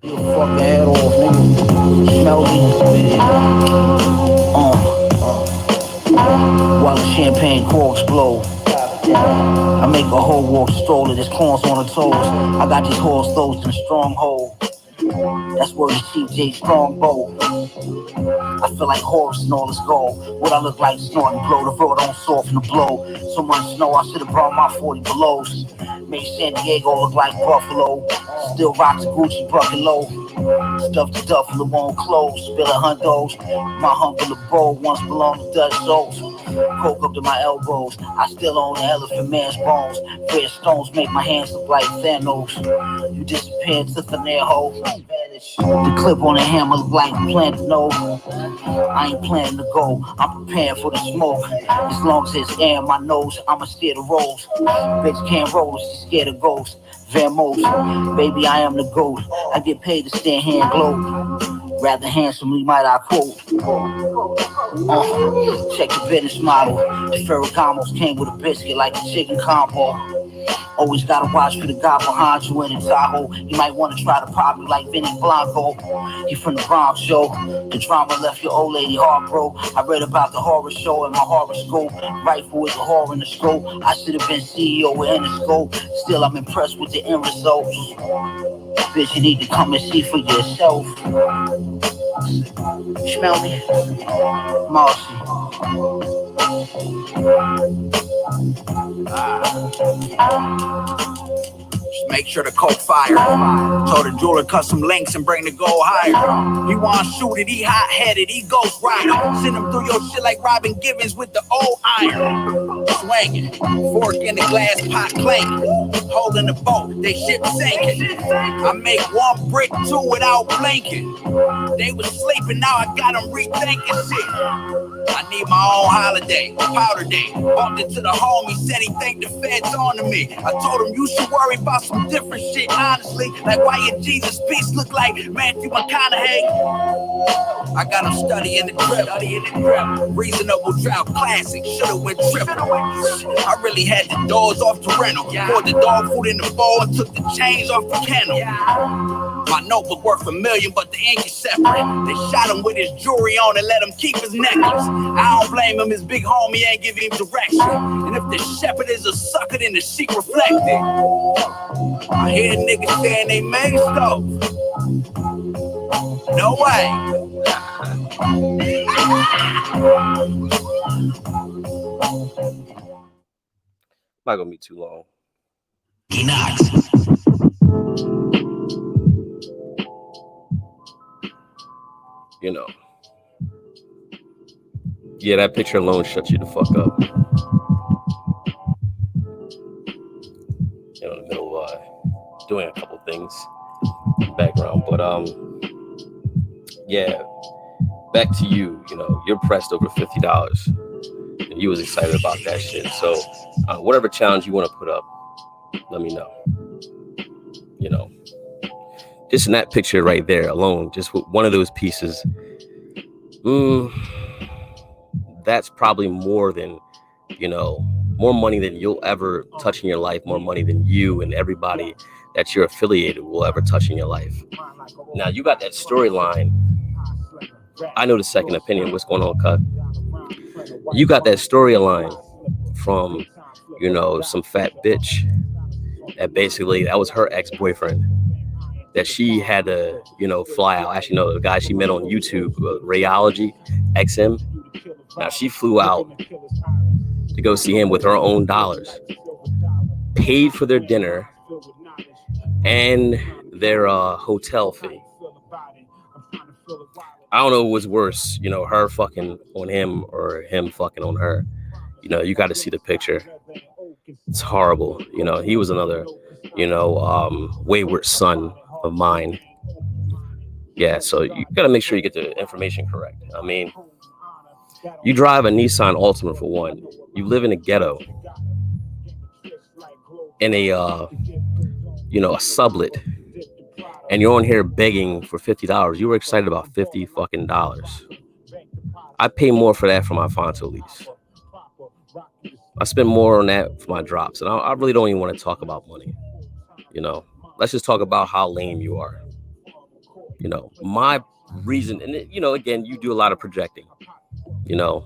Your fucking head off, nigga. Smell me? While the champagne corks blow. I make a whole walk stroller, there's corns on the toes. I got these horse throats in a stronghold. That's where the CJ Strongbow. I feel like Horace and all this gold. What I look like snorting blow, the road don't soften the blow. So much snow, I should've brought my 40 belows. Made San Diego look like Buffalo. Still rock the Gucci bucket low. Stuff the duffel, it won't close. Spill a hundos. My hump in the bowl once belonged to Dutch souls. Coke up to my elbows. I still own the elephant man's bones. Red stones make my hands look like Thanos. You disappeared to the near hole. The clip on the hammer look like planted no. I ain't planning to go. I'm preparing for the smoke. As long as it's air in my nose, I'ma steer the rolls. Bitch can't roll, she's scared of ghosts. Van Most, baby, I am the GOAT. I get paid to stand here and gloat. Rather handsomely, might I quote. Check the business model. The Ferragamos came with a biscuit like a chicken combo. Always gotta watch for the guy behind you in the Tahoe. You might wanna try to pop you like Vinny Blanco. You from the Bronx show. The drama left your old lady heartbroken. I read about the horror show in my horoscope. Rifle with the horror in the scope. I should have been CEO with Interscope. Still, I'm impressed with the end results. Bitch, you need to come and see for yourself. Smell me? Marcy. Just make sure the coke fire. Told the jeweler cut some links and bring the gold higher. He wanna shoot it, he hot-headed, he ghost rider. Send him through your shit like Robin Givens with the old iron. Swinging, fork in the glass pot clanking. Holding the boat, they shit sinking. I make one brick, two without blinking. They was sleeping, now I got them rethinking shit. I need my own holiday, powder day. Bumped into the homie, said he think the feds on to me. I told him you should worry about some different shit, honestly. Like why your Jesus piece look like Matthew McConaughey. I got him studying the drip. Reasonable drought classic, should've went triple. I really had the doors off the rental. Poured the dog food in the bowl and took the chains off the kennel. My notebook worth $1 million, but the ink is separate. They shot him with his jewelry on and let him keep his necklace. I don't blame him, his big homie ain't giving him direction. And if the shepherd is a sucker, then the sheep reflected. I hear niggas saying they made stuff. No way. Not gonna be too long. You know. Yeah, that picture alone shuts you the fuck up. You know, in the middle of doing a couple things in the background. But yeah, back to you. You know, you're pressed over $50. And you was excited about that shit. So whatever challenge you want to put up, let me know. You know, just in that picture right there alone, just with one of those pieces, that's probably more than, you know, more money than you'll ever touch in your life, more money than you and everybody that you're affiliated will ever touch in your life. Now, you got that storyline. I know the second opinion. What's going on, Cut? You got that storyline from, you know, some fat bitch that basically, that was her ex-boyfriend that she had to, you know, fly out. Actually, no, the guy she met on YouTube, Rayology XM. Now, she flew out to go see him with her own dollars, paid for their dinner and their hotel fee. I don't know what's worse, you know, her fucking on him or him fucking on her. You know, you got to see the picture. It's horrible. You know, he was another, you know, wayward son of mine. Yeah, so you got to make sure you get the information correct. I mean, you drive a Nissan Altima for one. You live in a ghetto, in a, you know, a sublet, and you're on here begging for $50. You were excited about $50 fucking dollars. I pay more for that for my Fonto lease. I spend more on that for my drops, and I really don't even want to talk about money. You know, let's just talk about how lame you are. You know, my reason, and you know, again, you do a lot of projecting, you know,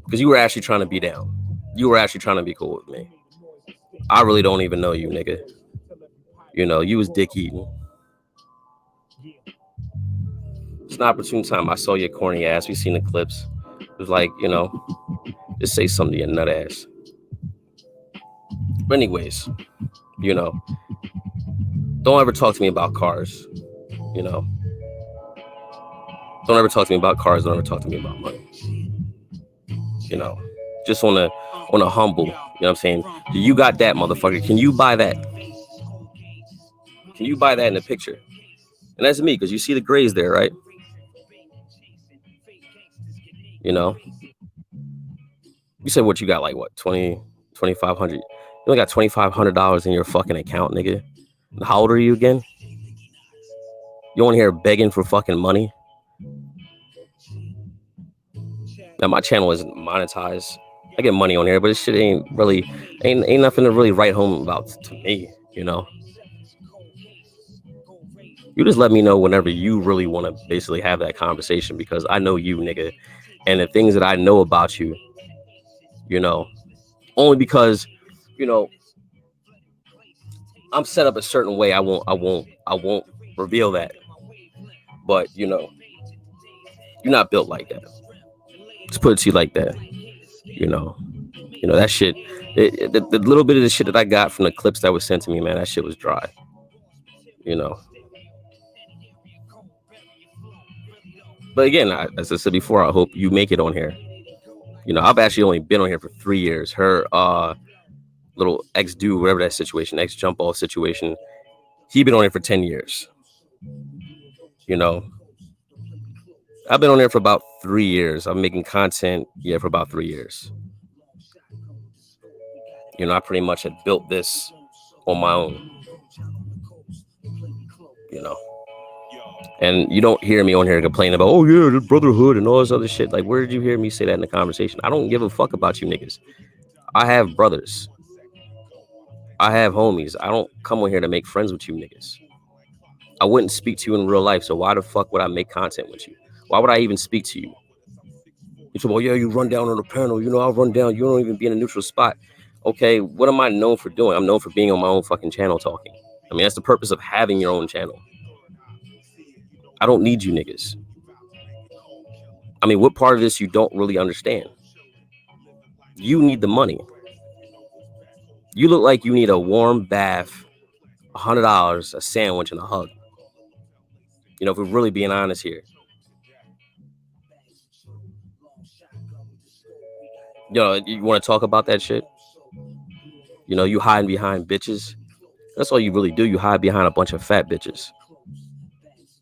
because you were actually trying to be down. You were actually trying to be cool with me. I really don't even know you, nigga. You know, you was dick eating. It's an opportune time. I saw your corny ass. We seen the clips. It was like, you know, just say something to your nut ass. But anyways, you know, don't ever talk to me about cars. You know, don't ever talk to me about cars. Don't ever talk to me about money. You know, just on a humble. You know what I'm saying? You got that, motherfucker. Can you buy that? Can you buy that in the picture? And that's me, because you see the grays there, right? You know, you said what you got, like what, 2,500? You only got $2,500 in your fucking account, nigga. And how old are you again? You on here begging for fucking money? Now my channel isn't monetized. I get money on here, but this shit ain't nothing to really write home about to me, you know. You just let me know whenever you really want to basically have that conversation, because I know you, nigga, and the things that I know about you, you know, only because, you know, I'm set up a certain way. I won't reveal that. But, you know, you're not built like that. Let's put it to you like that. You know, that shit, the little bit of the shit that I got from the clips that was sent to me, man, that shit was dry. You know. But again, as I said before, I hope you make it on here. You know, I've actually only been on here for 3 years. Her little ex-dude, whatever that situation, ex-jump-off situation, he been on here for 10 years. You know, I've been on there for about 3 years. I'm making content, for about 3 years. You know, I pretty much had built this on my own. You know, and you don't hear me on here complaining about, oh yeah, the brotherhood and all this other shit. Like, where did you hear me say that in the conversation? I don't give a fuck about you niggas. I have brothers. I have homies. I don't come on here to make friends with you niggas. I wouldn't speak to you in real life, so why the fuck would I make content with you? Why would I even speak to you? You say, well, yeah, you run down on the panel. You know, I'll run down. You don't even be in a neutral spot. Okay, what am I known for doing? I'm known for being on my own fucking channel talking. I mean, that's the purpose of having your own channel. I don't need you niggas. I mean, what part of this you don't really understand? You need the money. You look like you need a warm bath, $100, a sandwich, and a hug. You know, if we're really being honest here. You know, you want to talk about that shit? You know, you hiding behind bitches. That's all you really do. You hide behind a bunch of fat bitches.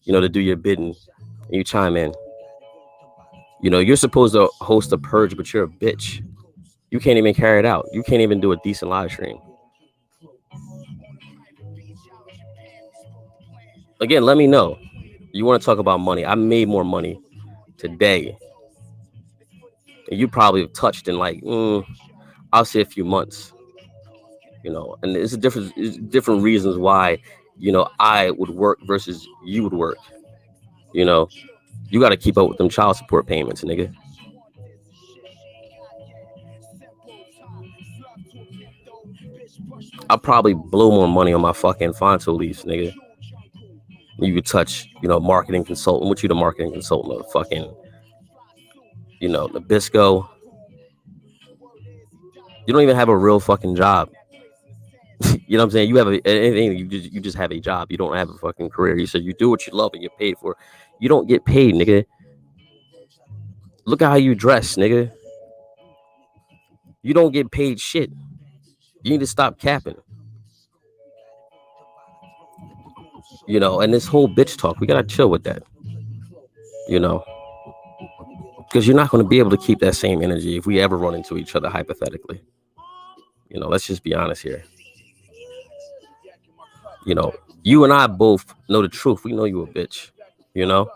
You know, to do your bidding. And you chime in. You know, you're supposed to host a purge, but you're a bitch. You can't even carry it out. You can't even do a decent live stream. Again, let me know. You want to talk about money? I made more money today. And you probably have touched in like, I'll say a few months. You know, and it's different reasons why, you know, I would work versus you would work. You know, you got to keep up with them child support payments, nigga. I'll probably blow more money on my fucking Fonto lease, nigga. You could touch, you know, marketing consultant. What you the marketing consultant of fucking, you know, Nabisco. You don't even have a real fucking job. You know what I'm saying? You have you just have a job. You don't have a fucking career. You said you do what you love and get paid for. You don't get paid, nigga. Look at how you dress, nigga. You don't get paid shit. You need to stop capping. You know, and this whole bitch talk, we gotta chill with that. You know, because you're not going to be able to keep that same energy if we ever run into each other, hypothetically. You know, let's just be honest here. You know, you and I both know the truth. We know you a bitch, you know?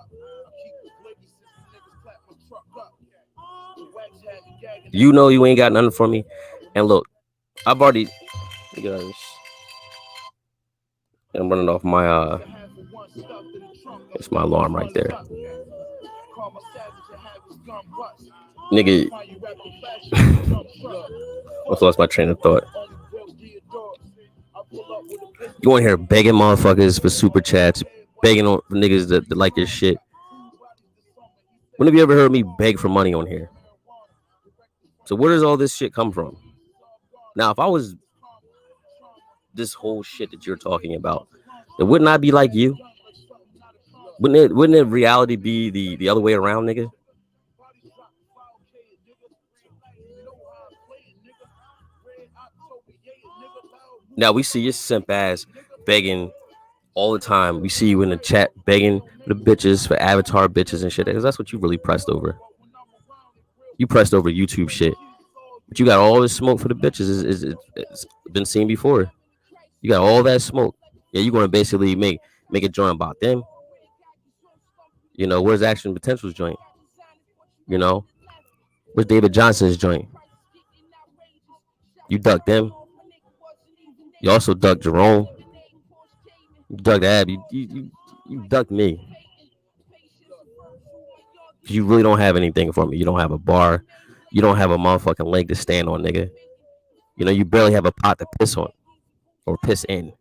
You know you ain't got nothing for me. And look, I'm running off my It's my alarm right there. Nigga. I lost my train of thought. You on here begging motherfuckers for super chats, begging on niggas that like your shit. When have you ever heard me beg for money on here? So where does all this shit come from? Now, if I was this whole shit that you're talking about, then wouldn't I be like you? Wouldn't it reality be the other way around, nigga? Now we see your simp ass begging all the time. We see you in the chat begging for the bitches, for avatar bitches and shit. Because that's what you really pressed over. You pressed over YouTube shit. But you got all this smoke for the bitches. It's been seen before. You got all that smoke. Yeah, you're gonna basically make a joint about them. You know, where's Action Potential's joint? You know, where's David Johnson's joint? You ducked them. You also ducked Jerome. You ducked Ab. You ducked me. You really don't have anything for me. You don't have a bar. You don't have a motherfucking leg to stand on, nigga. You know, you barely have a pot to piss on or piss in. You know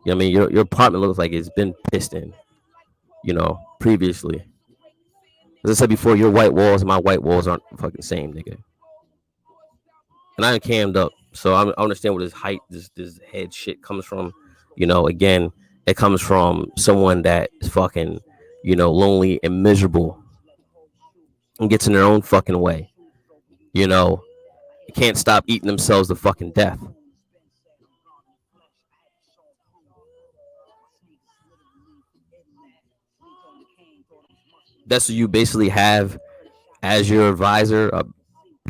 what I mean? Your apartment looks like it's been pissed in, you know, previously. As I said before, your white walls and my white walls aren't the fucking same, nigga. And I'm cammed up, so I understand where this height, this head shit comes from. You know, again, it comes from someone that is fucking, you know, lonely and miserable and gets in their own fucking way. You know, can't stop eating themselves to fucking death. That's what you basically have as your advisor, a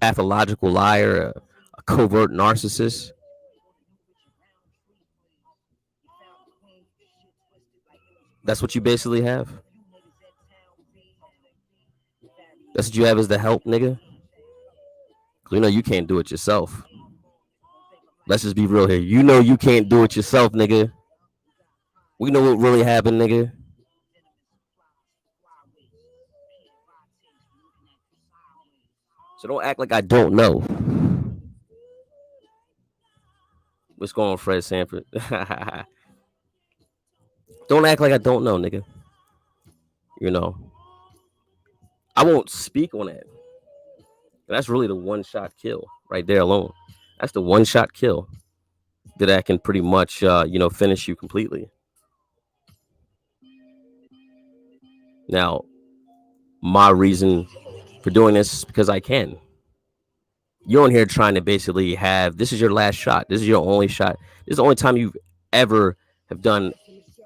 pathological liar, a covert narcissist. That's what you basically have. That's what you have as the help, nigga. You know you can't do it yourself. Let's just be real here. You know you can't do it yourself, nigga. We know what really happened, nigga. So don't act like I don't know. What's going on, Fred Sanford? Don't act like I don't know, nigga. You know, I won't speak on that. That's really the one-shot kill right there alone. That's the one-shot kill that I can pretty much, you know, finish you completely. Now, my reason for doing this is because I can. You're on here trying to basically have, this is your last shot. This is your only shot. This is the only time you've ever have done,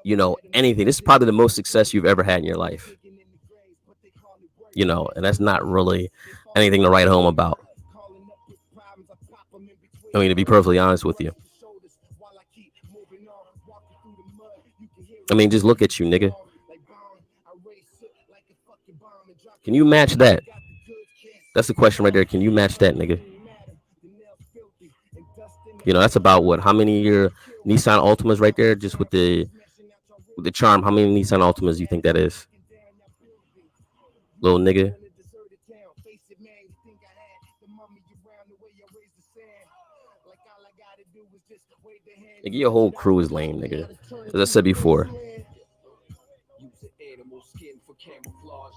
you know, anything. This is probably the most success you've ever had in your life. You know, and that's not really anything to write home about. I mean, to be perfectly honest with you. I mean, just look at you, nigga. Can you match that? That's the question right there. Can you match that, nigga? You know, that's about what? How many of your Nissan Altimas right there? Just with the charm, how many Nissan Altimas do you think that is? Little nigga. Nigga, your whole crew is lame, nigga. As I said before.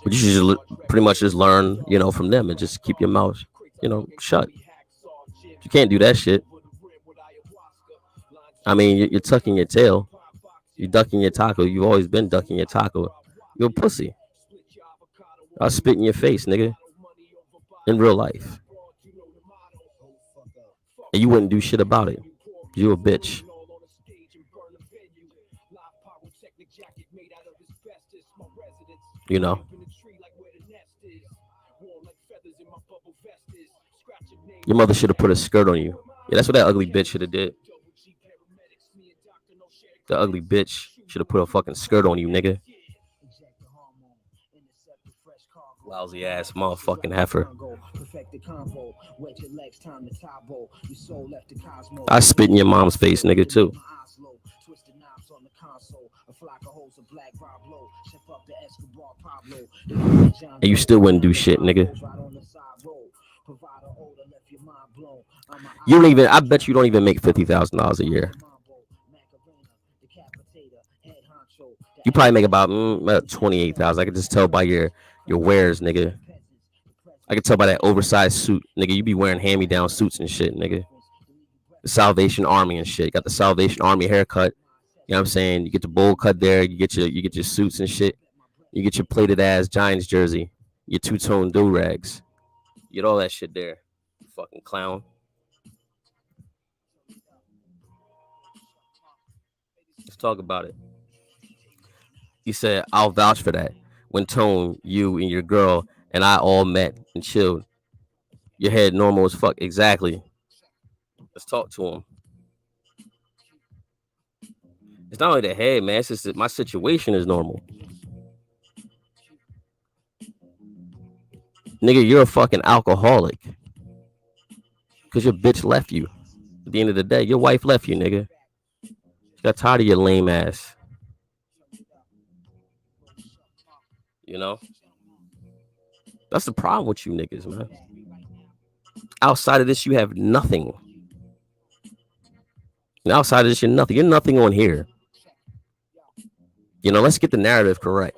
But you should just pretty much just learn, you know, from them and just keep your mouth, you know, shut. You can't do that shit. I mean, you're tucking your tail. You're ducking your taco. You've always been ducking your taco. You're a pussy. I'll spit in your face, nigga. In real life. And you wouldn't do shit about it. You a bitch. You know. Your mother should have put a skirt on you. Yeah, that's what that ugly bitch should have did. The ugly bitch should have put a fucking skirt on you, nigga. Lousy ass motherfucking heifer. I spit in your mom's face, nigga, too. And you still wouldn't do shit, nigga. You don't even. I bet you don't even make $50,000 a year. You probably make about 28,000. I can just tell by your wares, nigga. I can tell by that oversized suit, nigga. You be wearing hand-me-down suits and shit, nigga. The Salvation Army and shit. Got the Salvation Army haircut. You know what I'm saying? You get the bowl cut there. You get your suits and shit. You get your plated ass Giants jersey. Your two-tone do rags. You get all that shit there. You fucking clown. Let's talk about it. He said, I'll vouch for that. When Tone, you, and your girl and I all met and chilled. Your head normal as fuck. Exactly. Let's talk to him. It's not only the head, man. It's just that my situation is normal. Nigga, you're a fucking alcoholic. Because your bitch left you. At the end of the day, your wife left you, nigga. She got tired of your lame ass. You know? That's the problem with you niggas, man. Outside of this, you have nothing. And outside of this, you're nothing. You're nothing on here. You know, let's get the narrative correct.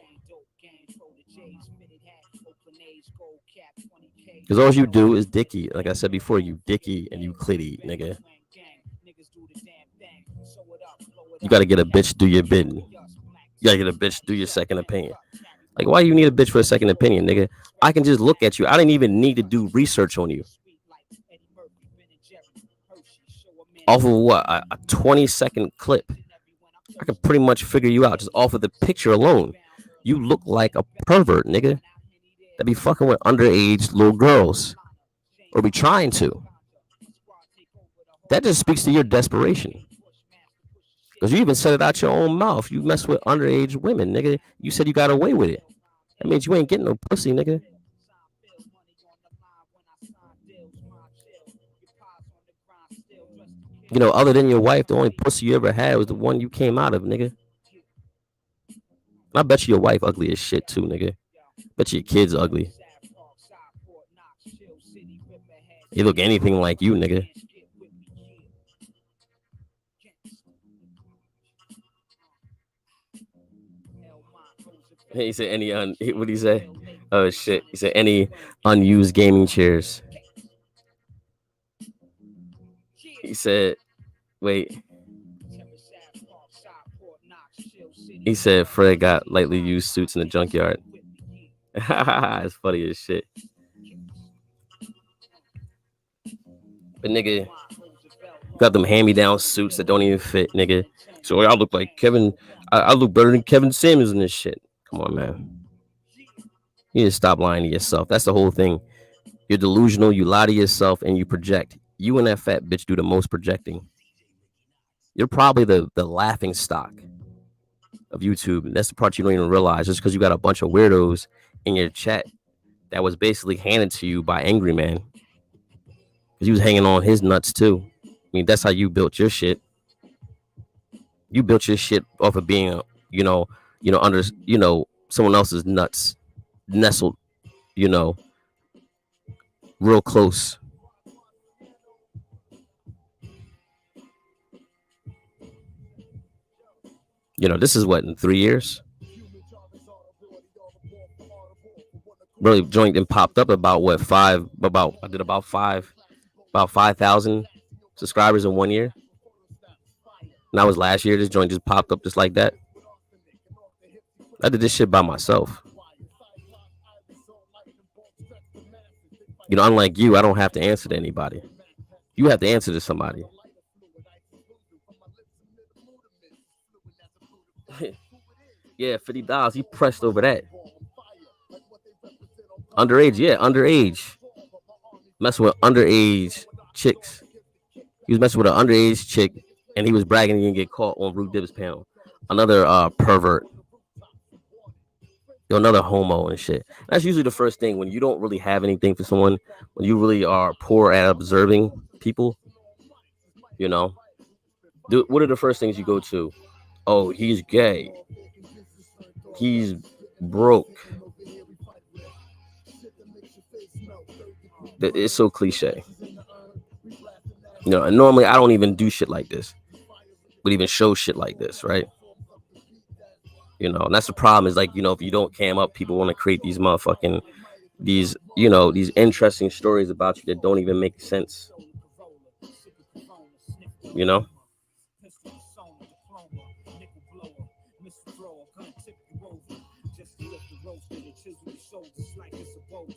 Because all you do is dicky. Like I said before, you dicky and you clitty, nigga. You gotta get a bitch do your bidding. You gotta get a bitch do your second opinion. Like, why you need a bitch for a second opinion, nigga? I can just look at you. I didn't even need to do research on you. Off of what? A 20-second clip. I can pretty much figure you out just off of the picture alone. You look like a pervert, nigga. That be fucking with underage little girls. Or be trying to. That just speaks to your desperation. Because you even said it out your own mouth. You mess with underage women, nigga. You said you got away with it. That means you ain't getting no pussy, nigga. You know, other than your wife, the only pussy you ever had was the one you came out of, nigga. I bet you your wife ugly as shit too, nigga. Bet your kid's ugly. He look anything like you, nigga. He said any what did he say? Oh shit. He said any unused gaming chairs. He said, wait. He said Fred got lightly used suits in the junkyard. It's funny as shit. But nigga, got them hand-me-down suits that don't even fit, nigga. So I look like Kevin. I look better than Kevin Samuels in this shit. Come on, man. You need to stop lying to yourself. That's the whole thing. You're delusional. You lie to yourself and you project. You and that fat bitch do the most projecting. You're probably the laughing stock of YouTube. And that's the part you don't even realize. Just because you got a bunch of weirdos in your chat that was basically handed to you by Angry Man. Because he was hanging on his nuts too. I mean, that's how you built your shit. You built your shit off of being, under, someone else's nuts, nestled, real close. This is what, in 3 years? Really joined and popped up about what, I did about 5,000 subscribers in 1 year. And that was last year. This joint just popped up just like that. I did this shit by myself. Unlike you, I don't have to answer to anybody. You have to answer to somebody. Yeah, $50. He pressed over that. Underage, yeah, underage. Messing with underage chicks. He was messing with an underage chick, and he was bragging he didn't get caught on Rude Dib's panel. Another pervert. You're another homo and shit. That's usually the first thing when you don't really have anything for someone, when you really are poor at observing people, you know. What are the first things you go to? Oh, he's gay. He's broke. It's so cliche. You know, and normally I don't even do shit like this, but even show shit like this, right? You know, and that's the problem is like, you know, if you don't cam up, people want to create these motherfucking, these, you know, these interesting stories about you that don't even make sense. You know?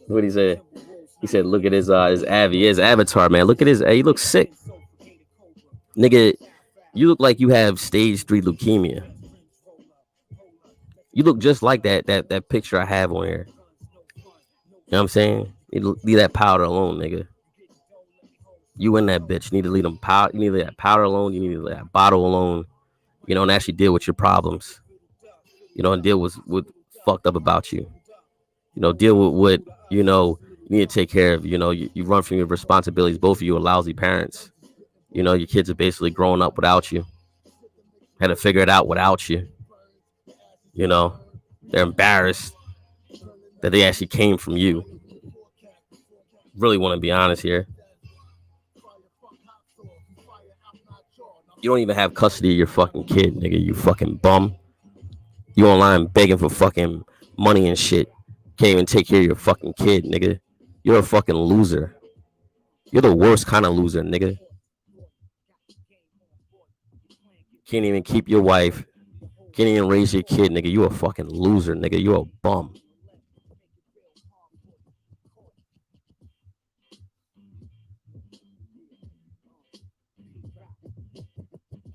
What he said? He said, "Look at his avatar, man. Look at his. He looks sick, nigga. You look like you have stage 3 leukemia. You look just like that picture I have on here. You know what I'm saying? You leave that powder alone, nigga. You in that bitch. You need to leave them powder. You need to leave that powder alone. You need to leave that bottle alone. You know, and actually deal with your problems. You know, and deal with what fucked up about you. You know, deal with what, you know, you need to take care of. You know, you run from your responsibilities. Both of you are lousy parents. You know, your kids are basically growing up without you. Had to figure it out without you. You know, they're embarrassed that they actually came from you. Really want to be honest here. You don't even have custody of your fucking kid, nigga. You fucking bum. You online begging for fucking money and shit. Can't even take care of your fucking kid, nigga. You're a fucking loser. You're the worst kind of loser, nigga. Can't even keep your wife. Can't even raise your kid, nigga. You a fucking loser, nigga. You a bum.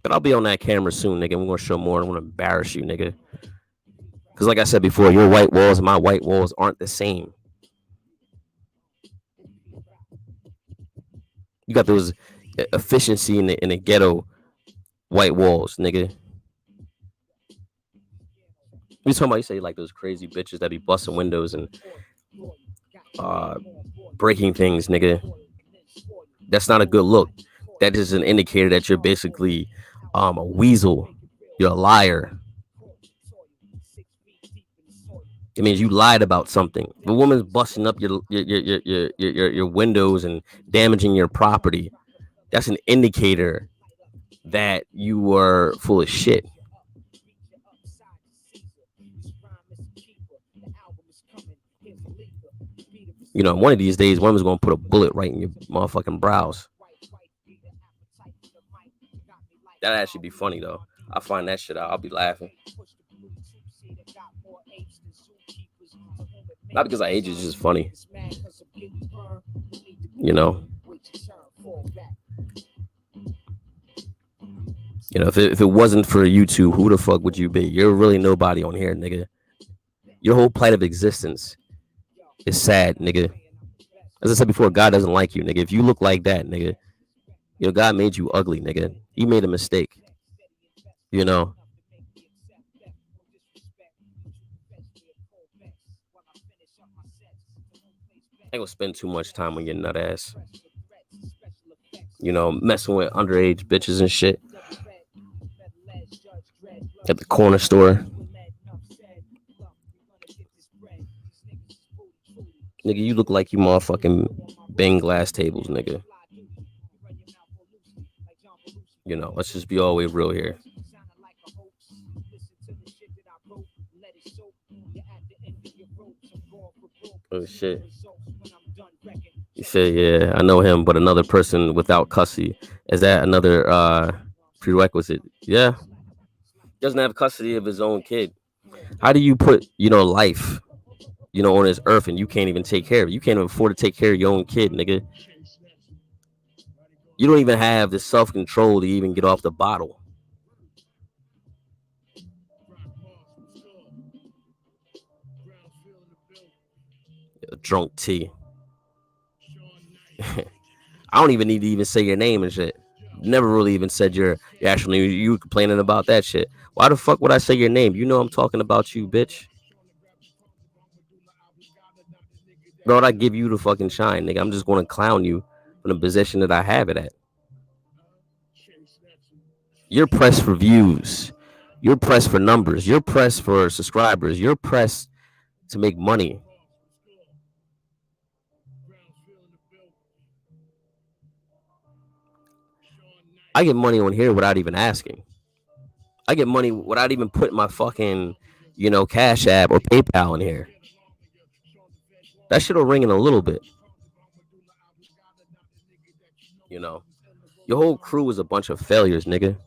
But I'll be on that camera soon, nigga. We're gonna show more. I'm gonna embarrass you, nigga. Because like I said before, your white walls and my white walls aren't the same. You got those efficiency in the ghetto white walls, nigga. You talking about, you say like those crazy bitches that be busting windows and breaking things, nigga. That's not a good look. That is an indicator that you're basically a weasel. You're a liar. It means you lied about something. If a woman's busting up your windows and damaging your property, that's an indicator that you were full of shit. You know, one of these days, one of them's gonna put a bullet right in your motherfucking brows. That'd actually be funny though. I'll find that shit out. I'll be laughing. Not because I age, it's just funny. You know. You know, if it wasn't for YouTube, who the fuck would you be? You're really nobody on here, nigga. Your whole plight of existence is sad, nigga. As I said before, God doesn't like you, nigga. If you look like that, nigga, you know, God made you ugly, nigga. He made a mistake. You know. I ain't gonna spend too much time on your nut ass. You know, messing with underage bitches and shit. At the corner store. Nigga, you look like you motherfucking bang glass tables, nigga. You know, let's just be all the way real here. Oh shit. You say, yeah, I know him, but another person without custody. Is that another prerequisite? Yeah. Doesn't have custody of his own kid. How do you put, you know, life, you know, on this earth and you can't even take care of it? You can't even afford to take care of your own kid, nigga. You don't even have the self-control to even get off the bottle. Drunk T. I don't even need to even say your name and shit. Never really even said your actual name. You were complaining about that shit. Why the fuck would I say your name? You know I'm talking about you, bitch. Bro, I give you the fucking shine, nigga. I'm just gonna clown you from the position that I have it at. You're pressed for views. You're pressed for numbers. You're pressed for subscribers. You're pressed to make money. I get money on here without even asking. I get money without even putting my fucking, Cash App or PayPal in here. That shit'll ring in a little bit. Your whole crew is a bunch of failures, nigga.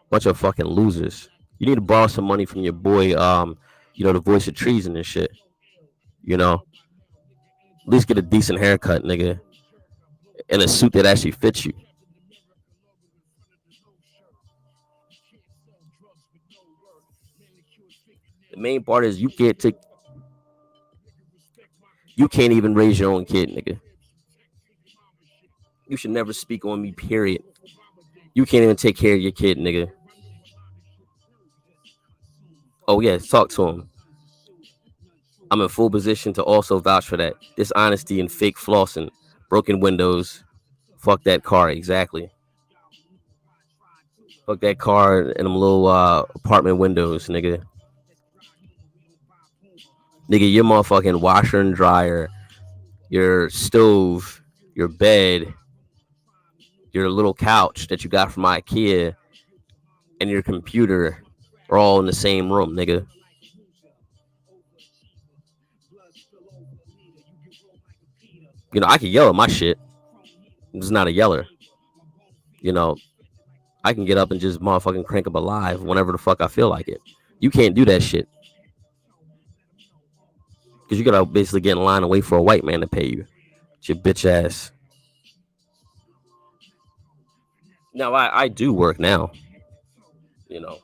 Bunch of fucking losers. You need to borrow some money from your boy, the voice of treason and shit. At least get a decent haircut, nigga, and a suit that actually fits you. The main part is you can't even raise your own kid, nigga. You should never speak on me, period. You can't even take care of your kid, nigga. Oh yeah, talk to him. I'm in full position to also vouch for that. Dishonesty and fake flossing, broken windows. Fuck that car, exactly. Fuck that car and them little apartment windows, nigga. Nigga, your motherfucking washer and dryer, your stove, your bed, your little couch that you got from IKEA, and your computer are all in the same room, nigga. I can yell at my shit. I'm just not a yeller. I can get up and just motherfucking crank up a live whenever the fuck I feel like it. You can't do that shit. Because you gotta basically get in line and wait for a white man to pay you. It's your bitch ass. Now, I do work now. But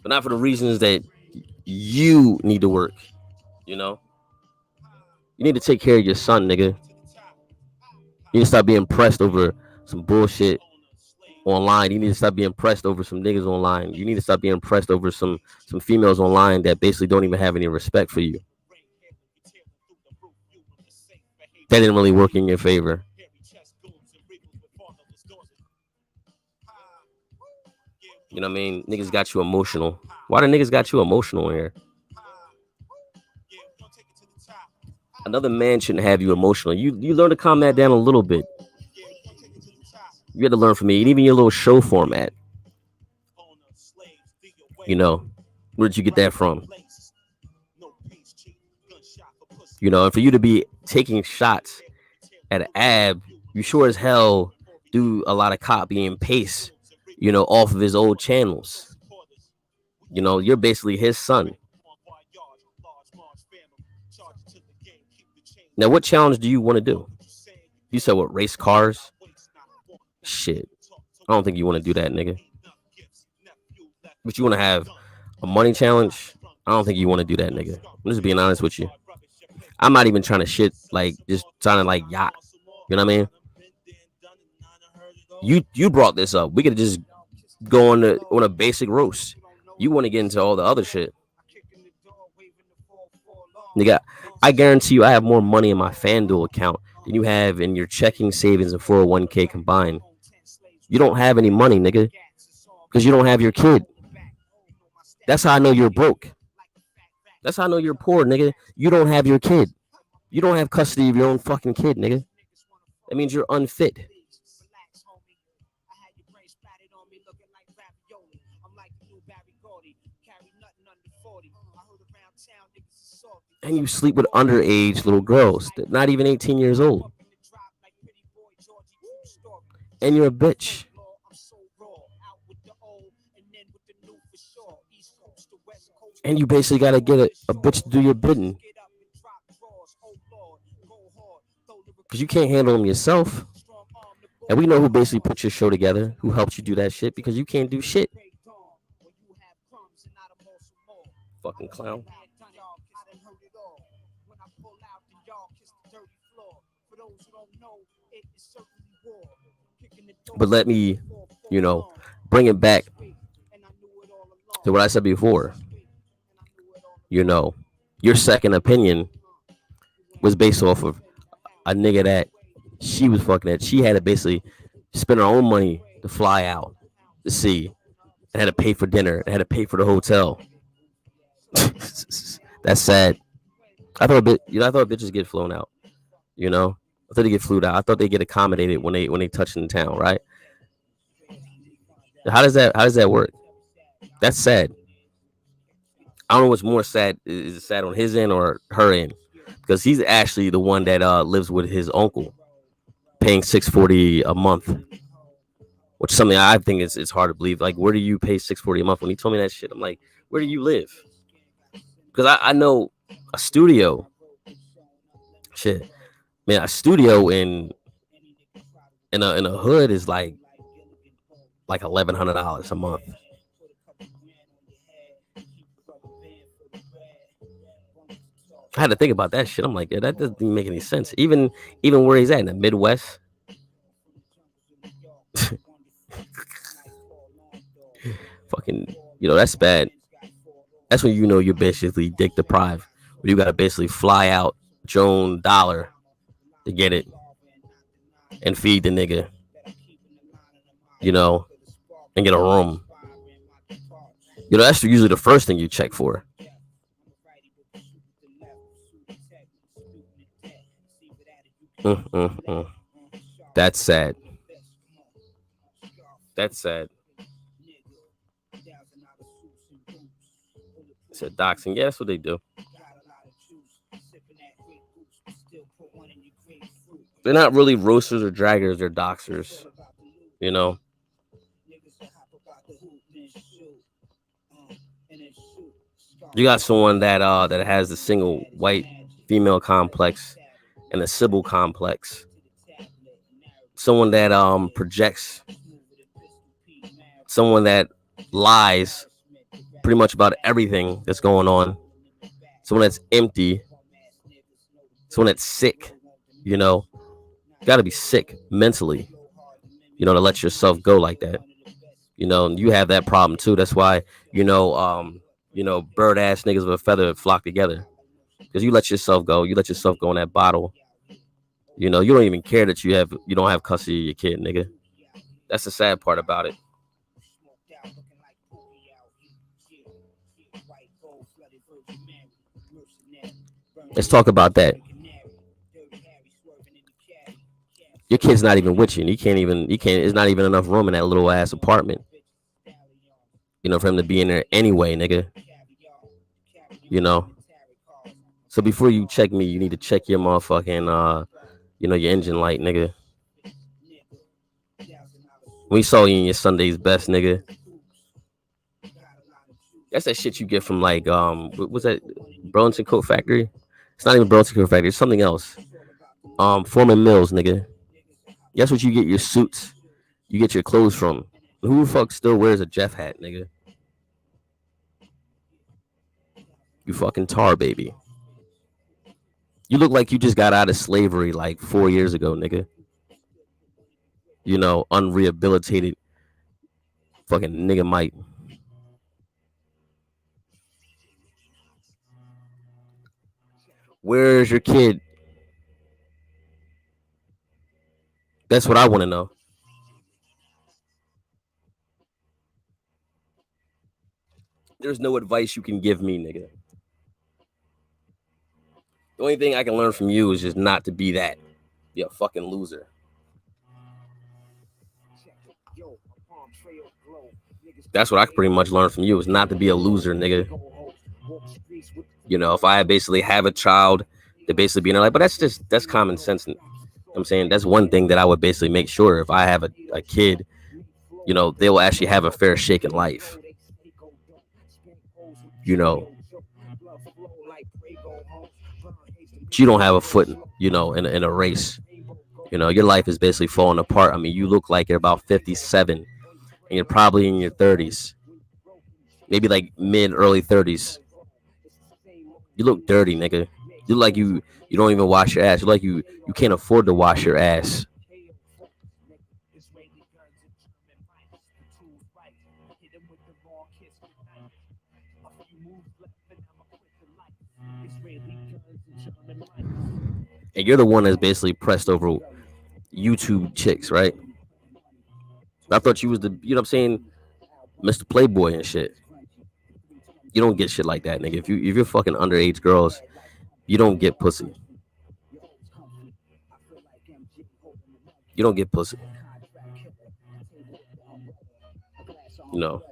not for the reasons that you need to work. You need to take care of your son, nigga. You need to stop being pressed over some bullshit online. You need to stop being pressed over some niggas online. You need to stop being pressed over some females online that basically don't even have any respect for you. That didn't really work in your favor. You know what I mean? Niggas got you emotional. Why the niggas got you emotional in here? Another man shouldn't have you emotional. You learn to calm that down a little bit. You had to learn from me. And even your little show format. Where did you get that from? And for you to be taking shots at Ab, you sure as hell do a lot of copy and paste, off of his old channels. You're basically his son. Now, what challenge do you want to do? You said what, race cars? Shit. I don't think you want to do that, nigga. But you want to have a money challenge? I don't think you want to do that, nigga. I'm just being honest with you. I'm not even trying to shit, like, just trying to, like, yacht. You know what I mean? You brought this up. We could just go on a basic roast. You want to get into all the other shit. Nigga, I guarantee you I have more money in my FanDuel account than you have in your checking, savings, and 401k combined. You don't have any money, nigga, because you don't have your kid. That's how I know you're broke. That's how I know you're poor, nigga. You don't have your kid. You don't have custody of your own fucking kid, nigga. That means you're unfit. And you sleep with underage little girls, not even 18 years old. And you're a bitch. And you basically got to get a bitch to do your bidding. Because you can't handle them yourself. And we know who basically put your show together, who helped you do that shit, because you can't do shit. Fucking clown. But let me, bring it back to what I said before. Your second opinion was based off of a nigga that she was fucking at. She had to basically spend her own money to fly out to see, and had to pay for dinner, and had to pay for the hotel. That's sad. I thought bitches get flown out. You know, I thought they get flew out. I thought they get accommodated when they touch in town, right? How does that work? That's sad. I don't know what's more sad. Is it sad on his end or her end? Because he's actually the one that lives with his uncle, paying $640 a month, which is something I think is it's hard to believe. Like, where do you pay $640 a month? When he told me that shit, I'm like, where do you live? Because I know a studio, shit, man, a studio in a hood is like $1,100 a month. I had to think about that shit. I'm like, yeah, that doesn't make any sense. Even where he's at in the Midwest, fucking, that's bad. That's when you're basically dick deprived. When you gotta basically fly out your own dollar to get it and feed the nigga, you know, and get a room. That's usually the first thing you check for. Mm, mm, mm. That's sad. That's sad. Said doxing. Yeah, that's what they do. They're not really roasters or draggers. They're doxers. You know. You got someone that has the single white female complex and the Sybil complex. Someone that projects. Someone that lies pretty much about everything that's going on. Someone that's empty. Someone that's sick. You know, you got to be sick mentally. To let yourself go like that. You have that problem too. That's why bird ass niggas with a feather flock together because you let yourself go. You let yourself go in that bottle. You don't even care that you don't have custody of your kid, nigga. That's the sad part about it. Let's talk about that. Your kid's not even with you. And he can't. It's not even enough room in that little ass apartment. For him to be in there anyway, nigga. You know. So before you check me, you need to check your motherfucking your engine light, nigga. We saw you in your Sunday's best, nigga. That's that shit you get from like what was that Burlington Coat Factory? It's not even Burlington Coat Factory. It's something else. Foreman Mills, nigga. That's what you get your suits. You get your clothes from. Who the fuck still wears a Jeff hat, nigga? You fucking tar baby. You look like you just got out of slavery like 4 years ago, nigga. Unrehabilitated fucking nigga Mike. Where's your kid? That's what I want to know. There's no advice you can give me, nigga. The only thing I can learn from you is just not to be that. Be a fucking loser. That's what I pretty much learned from you is not to be a loser, nigga. If I basically have a child, to basically be in their life, but that's common sense. I'm saying that's one thing that I would basically make sure if I have a kid, they will actually have a fair shake in life. But you don't have a foot, in a race. Your life is basically falling apart. I mean, you look like you're about 57 and you're probably in your 30s, maybe like mid early 30s. You look dirty, nigga. You look like you don't even wash your ass. You look like you can't afford to wash your ass. And you're the one that's basically pressed over YouTube chicks, right? I thought you was the, you know what I'm saying, Mr. Playboy and shit. You don't get shit like that, nigga. If you're fucking underage girls, you don't get pussy. You don't get pussy. You know,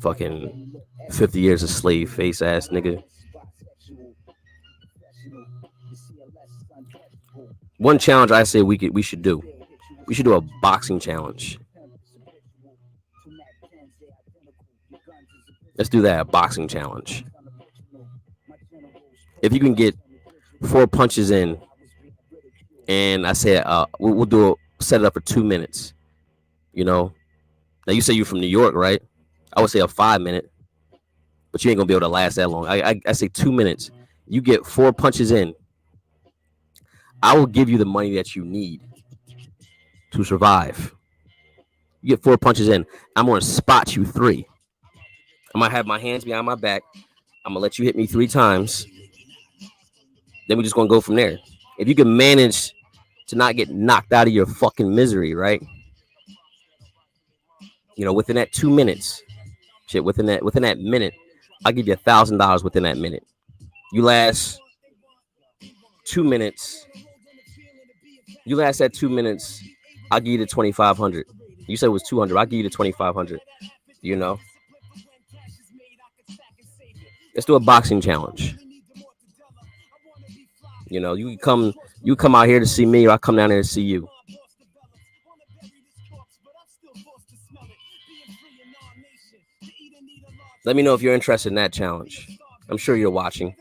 fucking 50 years of slave face ass nigga. One challenge I say we should do. We should do a boxing challenge. Let's do that, a boxing challenge. If you can get 4 punches in, and I say we'll do set it up for 2 minutes. You know, now you say you're from New York, right? I would say a 5 minute, but you ain't gonna be able to last that long. I say 2 minutes. You get 4 punches in, I will give you the money that you need to survive. You get 4 punches in, I'm gonna spot you 3. I'm gonna have my hands behind my back. I'm gonna let you hit me 3 times. Then we're just gonna go from there. If you can manage to not get knocked out of your fucking misery, right? You know, within that 2 minutes, shit, within that minute, I'll give you $1,000 within that minute. You last 2 minutes. You last that 2 minutes, I'll give you the 2,500. You said it was 200. I'll give you the 2,500. You know. Let's do a boxing challenge. You know, you come out here to see me, or I come down here to see you. Let me know if you're interested in that challenge. I'm sure you're watching.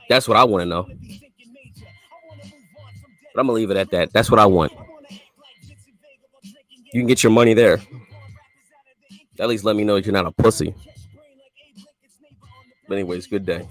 That's what I want to know. But I'm gonna leave it at that. That's what I want. You can get your money there. At least let me know if you're not a pussy. But anyways, good day.